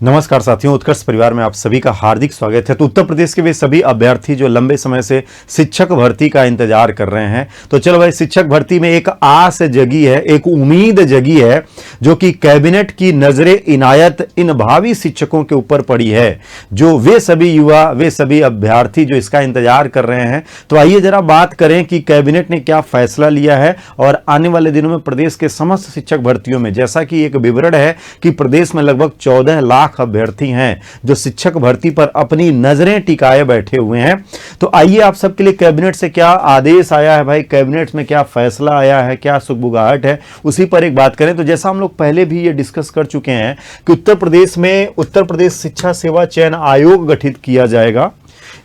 नमस्कार साथियों, उत्कर्ष परिवार में आप सभी का हार्दिक स्वागत है। तो उत्तर प्रदेश के वे सभी अभ्यर्थी जो लंबे समय से शिक्षक भर्ती का इंतजार कर रहे हैं, तो चलो भाई, शिक्षक भर्ती में एक आस जगी है, एक उम्मीद जगी है, जो कि कैबिनेट की नजरे इनायत इन भावी शिक्षकों के ऊपर पड़ी है, जो वे सभी युवा, वे सभी अभ्यर्थी जो इसका इंतजार कर रहे हैं। तो आइए जरा बात करें कि कैबिनेट ने क्या फैसला लिया है और आने वाले दिनों में प्रदेश के समस्त शिक्षक भर्तियों में, जैसा कि एक विवरण है कि प्रदेश में लगभग 14 लाख अभ्यर्थी हैं जो शिक्षक भर्ती पर अपनी नजरें टिकाए बैठे हुए हैं। तो आइए आप सबके लिए कैबिनेट से क्या आदेश आया है भाई, कैबिनेट में क्या फैसला आया है, क्या सुगबुगाहट है, उसी पर एक बात करें। तो जैसा हम लोग पहले भी ये डिस्कस कर चुके हैं कि उत्तर प्रदेश में उत्तर प्रदेश शिक्षा सेवा चयन आयोग गठित किया जाएगा।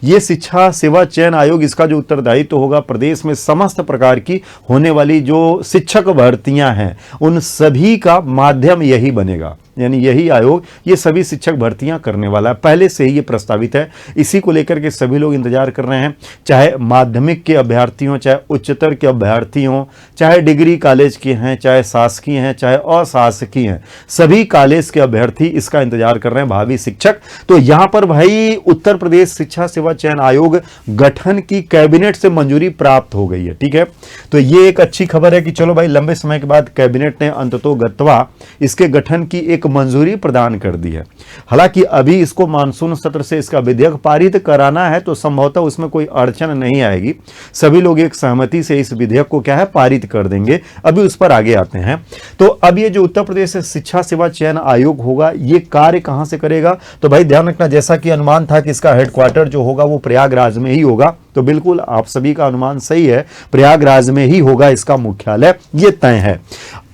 ये शिक्षा सेवा चयन आयोग, इसका जो उत्तरदायित्व होगा प्रदेश में समस्त प्रकार की होने वाली जो शिक्षक भर्तियां हैं उन सभी का माध्यम यही बनेगा, यानी यही आयोग ये सभी शिक्षक भर्तियां करने वाला है। पहले से ही ये प्रस्तावित है, इसी को लेकर के सभी लोग इंतजार कर रहे हैं, चाहे माध्यमिक के अभ्यर्थी हों, चाहे उच्चतर के अभ्यर्थी हों, चाहे डिग्री कॉलेज के हैं, चाहे शासकीय हैं, चाहे अशासकीय हैं, सभी कॉलेज के अभ्यर्थी इसका इंतजार कर रहे हैं, भावी शिक्षक। तो यहां पर भाई उत्तर प्रदेश शिक्षा सेवा चयन आयोग गठन की कैबिनेट से मंजूरी प्राप्त हो गई है। ठीक है, तो ये एक अच्छी खबर है कि चलो भाई, लंबे समय के बाद कैबिनेट ने अंततोगत्वा इसके गठन की एक मंजूरी प्रदान कर दी है। हालांकि अभी इसको मानसून सत्र से इसका विधेयक पारित कराना है, तो संभवतः उसमें कोई अड़चन नहीं आएगी, सभी लोग एक सहमति से इस विधेयक को क्या है पारित कर देंगे। अभी उस पर आगे आते हैं। तो अब ये जो उत्तर प्रदेश शिक्षा सेवा चयन आयोग होगा, ये कार्य कहां से करेगा? तो भाई ध्यान रखना, जैसा कि अनुमान था कि इसका हेडक्वार्टर जो होगा वो प्रयागराज में ही होगा, तो बिल्कुल आप सभी का अनुमान सही है, प्रयागराज में ही होगा इसका मुख्यालय, ये तय है।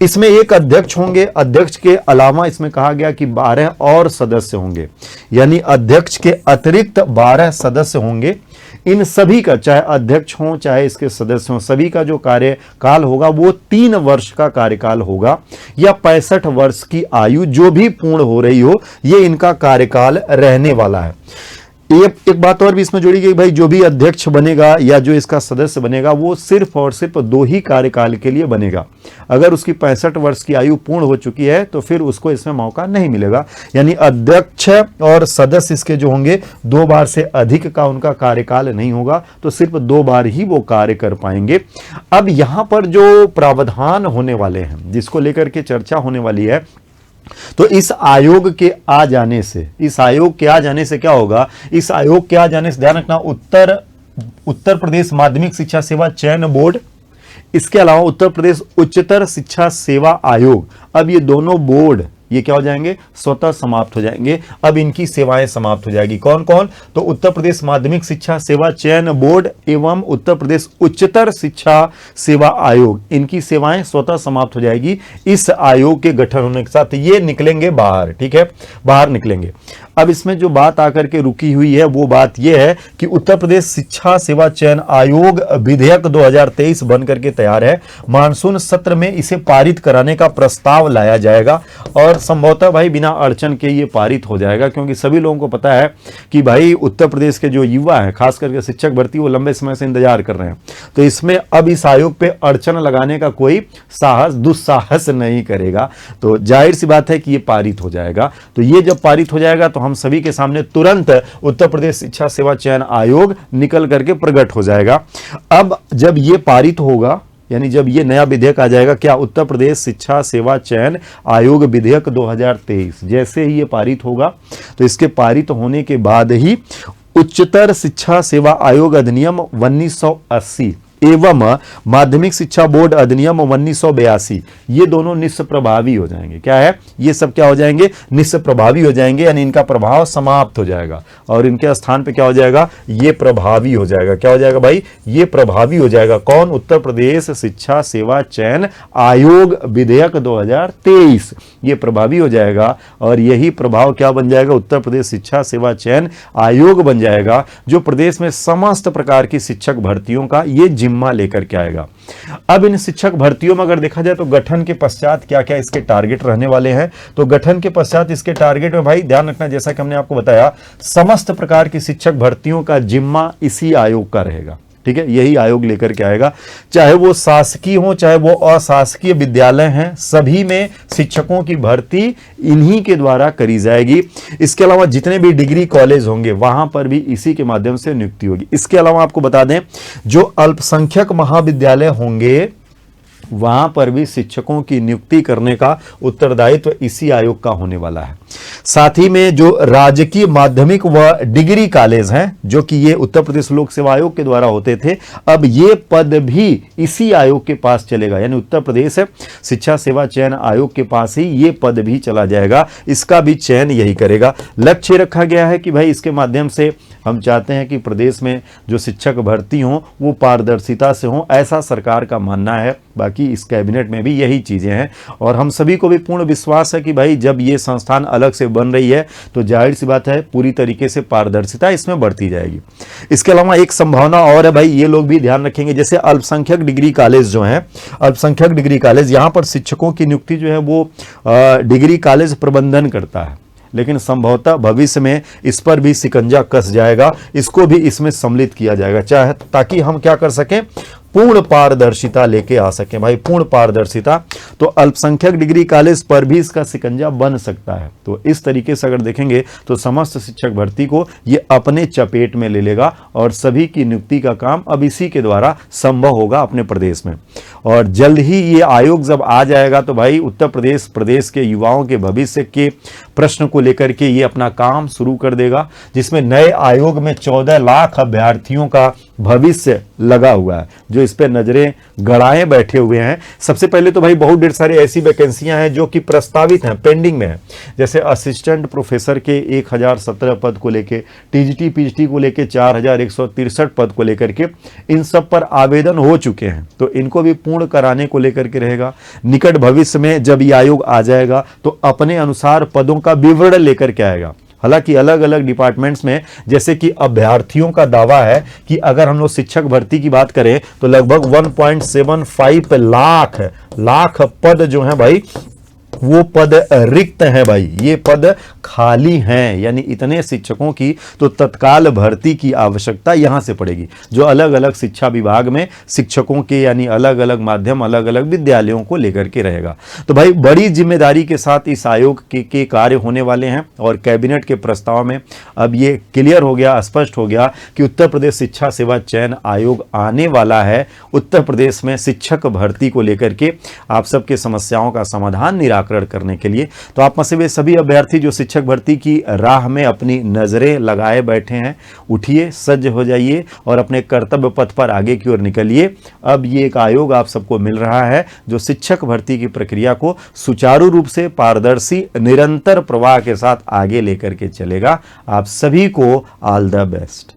इसमें एक अध्यक्ष होंगे, अध्यक्ष के अलावा इसमें कहा गया कि 12 और सदस्य होंगे, यानी अध्यक्ष के अतिरिक्त 12 सदस्य होंगे। इन सभी का, चाहे अध्यक्ष हो चाहे इसके सदस्य हो, सभी का जो कार्यकाल होगा वो 3 वर्ष का कार्यकाल होगा, या 65 वर्ष की आयु जो भी पूर्ण हो रही हो, ये इनका कार्यकाल रहने वाला है। एक बात और भी इसमें जोड़ी गई भाई, जो भी अध्यक्ष बनेगा या जो इसका सदस्य बनेगा वो सिर्फ और सिर्फ 2 ही कार्यकाल के लिए बनेगा। अगर उसकी 65 वर्ष की आयु पूर्ण हो चुकी है तो फिर उसको इसमें मौका नहीं मिलेगा, यानी अध्यक्ष और सदस्य इसके जो होंगे 2 बार से अधिक का उनका कार्यकाल नहीं होगा, तो सिर्फ 2 बार ही वो कार्य कर पाएंगे। अब यहां पर जो प्रावधान होने वाले हैं, जिसको लेकर के चर्चा होने वाली है, तो इस आयोग के आ जाने से, इस आयोग के आ जाने से क्या होगा? इस आयोग के आ जाने से ध्यान रखना, उत्तर प्रदेश माध्यमिक शिक्षा सेवा चयन बोर्ड, इसके अलावा उत्तर प्रदेश उच्चतर शिक्षा सेवा आयोग, अब ये दोनों बोर्ड ये क्या हो जाएंगे? स्वतः समाप्त हो जाएंगे। अब इनकी सेवाएं समाप्त हो जाएगी। कौन कौन? तो उत्तर प्रदेश माध्यमिक शिक्षा सेवा चयन बोर्ड एवं उत्तर प्रदेश उच्चतर शिक्षा सेवा आयोग, इनकी सेवाएं स्वतः समाप्त हो जाएगी इस आयोग के गठन होने के साथ। ये निकलेंगे बाहर, ठीक है, बाहर निकलेंगे। अब इसमें जो बात आकर के रुकी हुई है वो बात यह है कि उत्तर प्रदेश शिक्षा सेवा चयन आयोग विधेयक 2023 बनकर के तैयार है। मानसून सत्र में इसे पारित कराने का प्रस्ताव लाया जाएगा और संभवतः भाई बिना अड़चन के ये पारित हो जाएगा, क्योंकि सभी लोगों को पता है कि भाई उत्तर प्रदेश के जो युवा हैं, खास करके शिक्षक भर्ती, वो लंबे समय से इंतजार कर रहे हैं। तो इसमें अब इस आयोग पे अड़चन लगाने का कोई दुस्साहस नहीं करेगा, तो जाहिर सी बात है कि ये पारित हो जाएगा। तो ये जब पारित हो जाएगा तो हम सभी के सामने तुरंत उत्तर प्रदेश शिक्षा सेवा चयन आयोग निकल करके प्रकट हो जाएगा। अब जब ये पारित होगा, यानी जब ये नया विधेयक आ जाएगा, क्या उत्तर प्रदेश शिक्षा सेवा चयन आयोग विधेयक 2023 जैसे ही ये पारित होगा, तो इसके पारित होने के बाद ही उच्चतर शिक्षा सेवा आयोग अधिनियम 1980 एवं माध्यमिक शिक्षा बोर्ड अधिनियम 1982 ये दोनों निष्प्रभावी हो जाएंगे। क्या है? ये सब क्या हो जाएंगे? निष्प्रभावी हो जाएंगे, यानी इनका प्रभाव समाप्त हो जाएगा और इनके स्थान पे क्या हो जाएगा? ये प्रभावी हो जाएगा। क्या हो जाएगा भाई? ये प्रभावी हो जाएगा। कौन? उत्तर प्रदेश शिक्षा सेवा चयन आयोग विधेयक 2023 ये प्रभावी हो जाएगा और यही प्रभाव क्या बन जाएगा? उत्तर प्रदेश शिक्षा सेवा चयन आयोग बन जाएगा, जो प्रदेश में समस्त प्रकार की शिक्षक भर्तियों का ये जिम्मा लेकर के आएगा। अब इन शिक्षक भर्तियों में अगर देखा जाए तो गठन के पश्चात क्या क्या इसके टारगेट रहने वाले हैं, तो गठन के पश्चात इसके टारगेट में भाई ध्यान रखना, जैसा कि हमने आपको बताया, समस्त प्रकार की शिक्षक भर्तियों का जिम्मा इसी आयोग का रहेगा। ठीक है, यही आयोग लेकर के आएगा। चाहे वो शासकीय हो चाहे वो अशासकीय विद्यालय हैं, सभी में शिक्षकों की भर्ती इन्हीं के द्वारा करी जाएगी। इसके अलावा जितने भी डिग्री कॉलेज होंगे वहां पर भी इसी के माध्यम से नियुक्ति होगी। इसके अलावा आपको बता दें, जो अल्पसंख्यक महाविद्यालय होंगे वहां पर भी शिक्षकों की नियुक्ति करने का उत्तरदायित्व इसी आयोग का होने वाला है। साथ ही में जो राजकीय माध्यमिक व डिग्री कॉलेज हैं, जो कि ये उत्तर प्रदेश लोक सेवा आयोग के द्वारा होते थे, अब ये पद भी इसी आयोग के पास चलेगा, यानी उत्तर प्रदेश शिक्षा सेवा चयन आयोग के पास ही ये पद भी चला जाएगा। इसका भी चयन यही करेगा। लक्ष्य रखा गया है कि भाई इसके माध्यम से हम चाहते हैं कि प्रदेश में जो शिक्षक भर्ती हों वो पारदर्शिता से हों, ऐसा सरकार का मानना है। बाकी इस कैबिनेट में भी यही चीज़ें हैं और हम सभी को भी पूर्ण विश्वास है कि भाई जब ये संस्थान अलग से बन रही है तो जाहिर सी बात है पूरी तरीके से पारदर्शिता इसमें बढ़ती जाएगी। इसके अलावा एक संभावना और है भाई, ये लोग भी ध्यान रखेंगे, जैसे अल्पसंख्यक डिग्री कॉलेज जो हैं, अल्पसंख्यक डिग्री कॉलेज, यहाँ पर शिक्षकों की नियुक्ति जो है वो डिग्री कॉलेज प्रबंधन करता है, लेकिन संभवतः भविष्य में इस पर भी शिकंजा कस जाएगा, इसको भी इसमें सम्मिलित किया जाएगा, चाहे ताकि हम क्या कर सकें, पूर्ण पारदर्शिता लेके आ सकें। भाई पूर्ण पारदर्शिता, तो अल्पसंख्यक डिग्री कॉलेज पर भी इसका शिकंजा बन सकता है। तो इस तरीके से अगर देखेंगे तो समस्त शिक्षक भर्ती को ये अपने चपेट में ले लेगा और सभी की नियुक्ति का काम अब इसी के द्वारा संभव होगा अपने प्रदेश में। और जल्द ही ये आयोग जब आ जाएगा तो भाई उत्तर प्रदेश के युवाओं के भविष्य के प्रश्न को लेकर के ये अपना काम शुरू कर देगा, जिसमें नए आयोग में 14 लाख अभ्यर्थियों का भविष्य लगा हुआ है, जो इस पे नजरें गड़ाए बैठे हुए हैं। सबसे पहले तो भाई बहुत ढेर सारी ऐसी वैकेंसियां हैं जो कि प्रस्तावित हैं, पेंडिंग में है, जैसे असिस्टेंट प्रोफेसर के 1017 पद को लेके, टीजीटी पीजीटी को लेके 4163 पद को लेकर के, इन सब पर आवेदन हो चुके हैं, तो इनको भी पूर्ण कराने को लेकर के रहेगा। निकट भविष्य में जब ये आयोग आ जाएगा तो अपने अनुसार पदों का विवरण लेकर के आएगा। हालांकि अलग अलग डिपार्टमेंट्स में, जैसे कि अभ्यर्थियों का दावा है कि अगर हम लोग शिक्षक भर्ती की बात करें तो लगभग 1.75 लाख पद जो हैं भाई वो पद रिक्त हैं भाई, ये पद खाली हैं, यानी इतने शिक्षकों की तो तत्काल भर्ती की आवश्यकता यहां से पड़ेगी, जो अलग अलग शिक्षा विभाग में शिक्षकों के यानी अलग अलग माध्यम अलग अलग विद्यालयों को लेकर के रहेगा। तो भाई बड़ी जिम्मेदारी के साथ इस आयोग के कार्य होने वाले हैं और कैबिनेट के प्रस्ताव में अब ये क्लियर हो गया, स्पष्ट हो गया कि उत्तर प्रदेश शिक्षा सेवा चयन आयोग आने वाला है उत्तर प्रदेश में शिक्षक भर्ती को लेकर के आप सबके समस्याओं का समाधान निराकरण करने के लिए। तो आप में से वे सभी अभ्यर्थी जो शिक्षक भर्ती की राह में अपनी नजरें लगाए बैठे हैं, उठिए, सज्ज हो जाइए और अपने कर्तव्य पथ पर आगे की ओर निकलिए। अब ये एक आयोग आप सबको मिल रहा है जो शिक्षक भर्ती की प्रक्रिया को सुचारू रूप से पारदर्शी निरंतर प्रवाह के साथ आगे लेकर के चलेगा। आप सभी को ऑल द बेस्ट।